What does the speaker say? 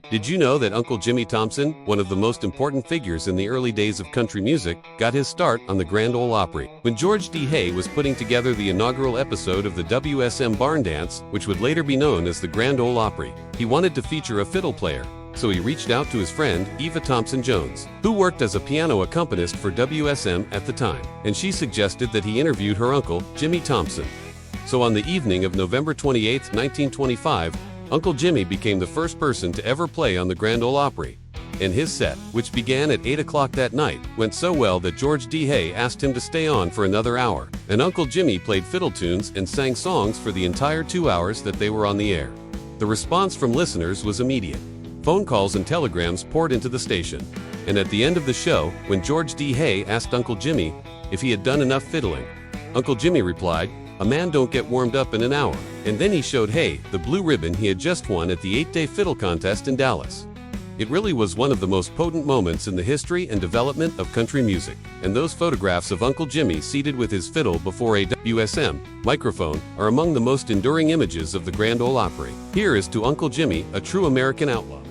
Did you know that Uncle Jimmy Thompson, one of the most important figures in the early days of country music, got his start on the Grand Ole Opry? When George D. Hay was putting together the inaugural episode of the WSM Barn Dance, which would later be known as the Grand Ole Opry, he wanted to feature a fiddle player. So he reached out to his friend, Eva Thompson Jones, who worked as a piano accompanist for WSM at the time, and she suggested that he interviewed her uncle, Jimmy Thompson. So on the evening of November 28, 1925, Uncle Jimmy became the first person to ever play on the Grand Ole Opry. And his set, which began at 8 o'clock that night, went so well that George D. Hay asked him to stay on for another hour, and Uncle Jimmy played fiddle tunes and sang songs for the entire 2 hours that they were on the air. The response from listeners was immediate. Phone calls and telegrams poured into the station. And at the end of the show, when George D. Hay asked Uncle Jimmy if he had done enough fiddling, Uncle Jimmy replied, "A man don't get warmed up in an hour." And then he showed Hay the blue ribbon he had just won at the 8-day fiddle contest in Dallas. It really was one of the most potent moments in the history and development of country music. And those photographs of Uncle Jimmy seated with his fiddle before a WSM microphone are among the most enduring images of the Grand Ole Opry. Here is to Uncle Jimmy, a true American outlaw.